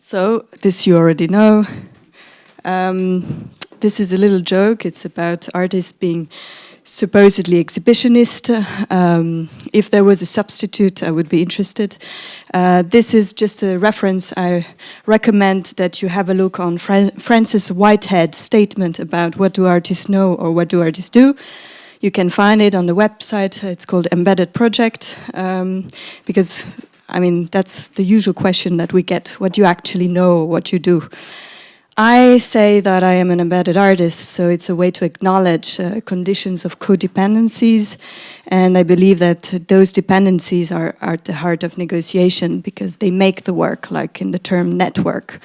So, this you already know. This is a little joke. It's about artists being supposedly exhibitionist. If there was a substitute, I would be interested. This is just a reference. I recommend that you have a look on Frances Whitehead's statement about what do artists know or what do artists do. You can find it on the website. It's called Embedded Project, because, I mean, that's the usual question that we get, what you actually know, what you do. I say that I am an embedded artist, so it's a way to acknowledge conditions of codependencies, and I believe that those dependencies are at the heart of negotiation because they make the work, like in the term network.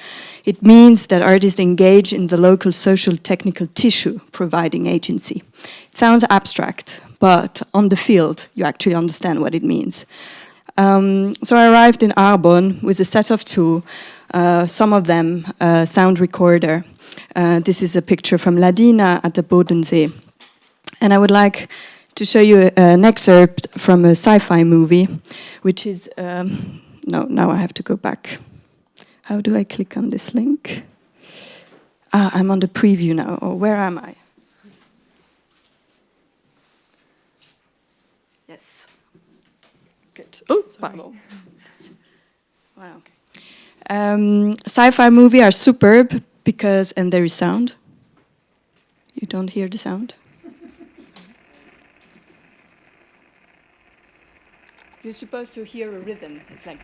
It means that artists engage in the local social technical tissue, providing agency. It sounds abstract, but on the field, you actually understand what it means. So I arrived in Arbonne with a set of tools, some of them a sound recorder. This is a picture from Ladina at the Bodensee. And I would like to show you an excerpt from a sci-fi movie, which is, no, now I have to go back. How do I click on this link? I'm on the preview now, or where am I? Yes. Good. Oh, fine. Wow. Sci-fi movies are superb because, and there is sound. You don't hear the sound? You're supposed to hear a rhythm. It's like,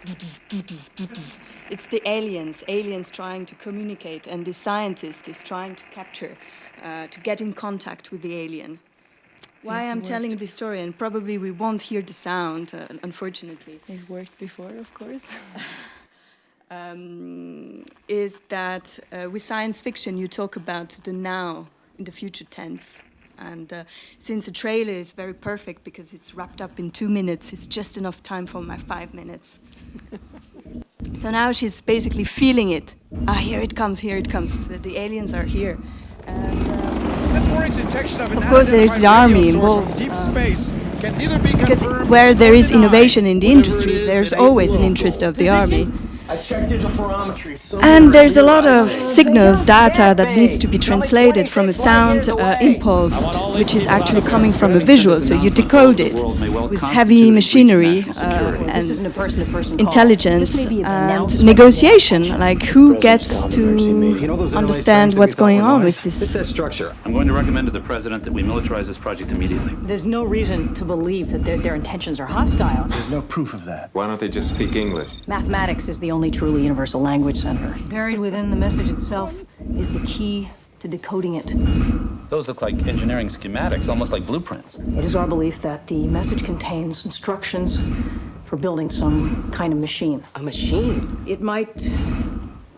it's the aliens trying to communicate, and the scientist is trying to capture, to get in contact with the alien. Why I'm telling this story, and probably we won't hear the sound, unfortunately. It's worked before, of course. Is that with science fiction you talk about the now in the future tense. And since the trailer is very perfect because it's wrapped up in 2 minutes, it's just enough time for my 5 minutes. So now she's basically feeling it. Here it comes, here it comes. The aliens are here. And, of course, there is the army involved, because where there is innovation in the industries, there's always an interest of the army. And there's a lot of signals, data that needs to be translated from a sound impulse, which is actually coming from a visual. So you decode it with heavy machinery and intelligence and negotiation. Like who gets to understand what's going on with this? I'm going to recommend to the president that we militarize this project immediately. There's no reason to believe that their intentions are hostile. There's no proof of that. Why don't they just speak English? Mathematics is the only truly universal language, Senator. Buried within the message itself is the key to decoding it. Those look like engineering schematics, almost like blueprints. It is our belief that the message contains instructions for building some kind of machine. A machine? It might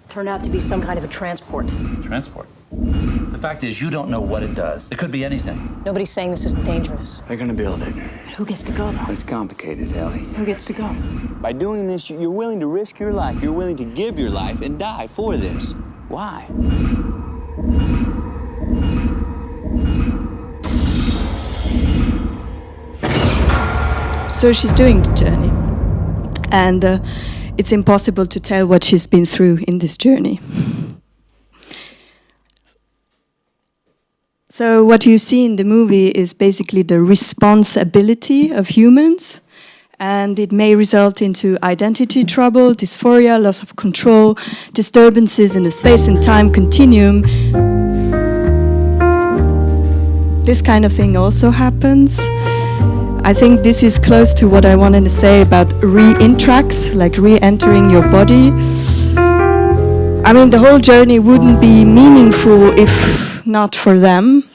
turn out to be some kind of a transport. Transport? The fact is, you don't know what it does. It could be anything. Nobody's saying this isn't dangerous. They're gonna build it. Who gets to go, though? It's complicated, Ellie. Who gets to go? By doing this, you're willing to risk your life. You're willing to give your life and die for this. Why? So she's doing the journey. And it's impossible to tell what she's been through in this journey. So what you see in the movie is basically the responsibility of humans, and it may result into identity trouble, dysphoria, loss of control, disturbances in the space and time continuum. This kind of thing also happens. I think this is close to what I wanted to say about re-intrax, like re-entering your body. I mean, the whole journey wouldn't be meaningful if not for them.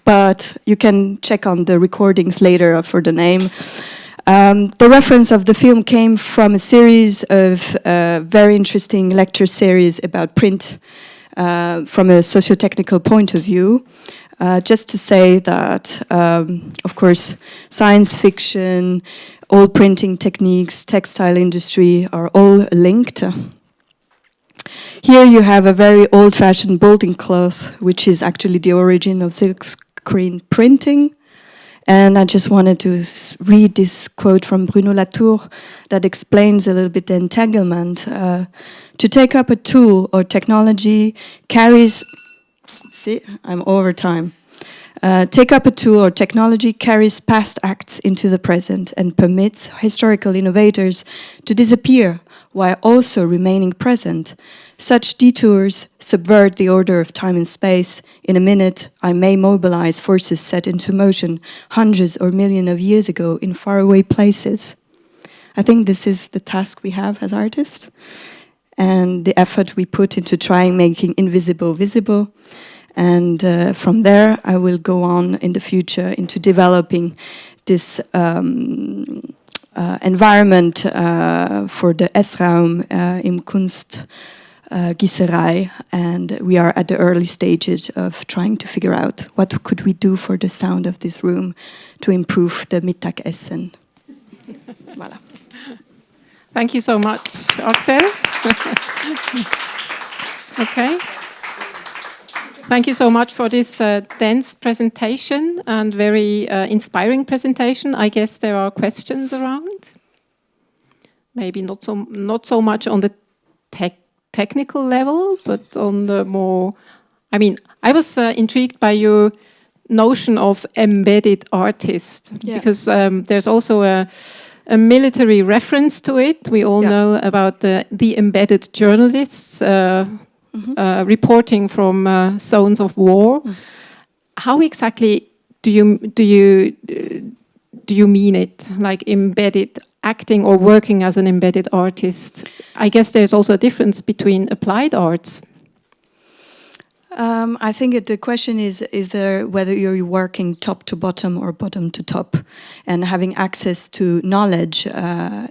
But you can check on the recordings later for the name. The reference of the film came from a series of very interesting lecture series about print from a socio-technical point of view. Just to say that, of course, science fiction, all printing techniques, textile industry are all linked. Here you have a very old-fashioned bolting cloth, which is actually the origin of silk screen printing. And I just wanted to read this quote from Bruno Latour that explains a little bit the entanglement. To take up a tool or technology carries... See, I'm over time. Take up a tool or technology carries past acts into the present and permits historical innovators to disappear while also remaining present. Such detours subvert the order of time and space. In a minute, I may mobilize forces set into motion hundreds or millions of years ago in faraway places. I think this is the task we have as artists, and the effort we put into trying making invisible visible. And from there, I will go on in the future into developing this environment for the S-Raum im Kunstgießerei, and we are at the early stages of trying to figure out what could we do for the sound of this room to improve the Mittagessen. Voilà. Thank you so much, Axelle. Okay. Thank you so much for this dense presentation and very inspiring presentation. I guess there are questions around. Maybe not so much on the technical level, but on the more... I mean, I was intrigued by your notion of embedded artist, because there's also a military reference to it. We all know about the embedded journalists reporting from zones of war. How exactly do you mean it? Like embedded acting or working as an embedded artist? I guess there's also a difference between applied arts. I think the question is either whether you're working top to bottom or bottom to top, and having access to knowledge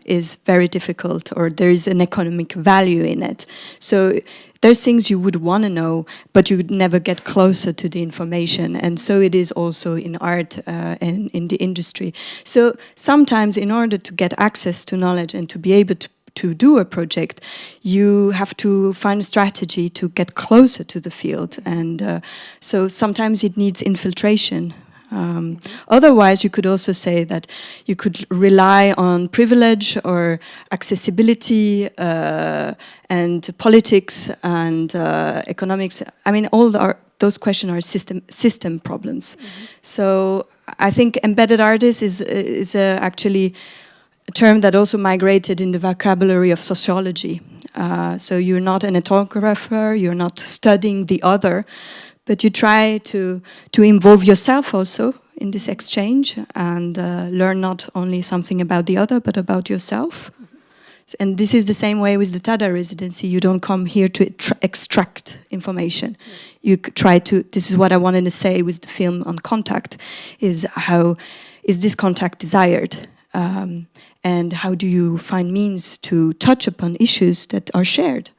is very difficult, or there is an economic value in it. So there's things you would want to know, but you would never get closer to the information. And so it is also in art and in the industry. So sometimes in order to get access to knowledge and to be able to do a project, you have to find a strategy to get closer to the field. And so sometimes it needs infiltration. Otherwise, you could also say that you could rely on privilege or accessibility and politics and economics. I mean, those questions are system problems. So I think embedded artist is actually a term that also migrated in the vocabulary of sociology. So you're not an ethnographer, you're not studying the other, but you try to involve yourself also in this exchange and learn not only something about the other, but about yourself. And this is the same way with the TaDA residency. You don't come here to extract information. You try to, this is what I wanted to say with the film on contact, is how is this contact desired? And how do you find means to touch upon issues that are shared?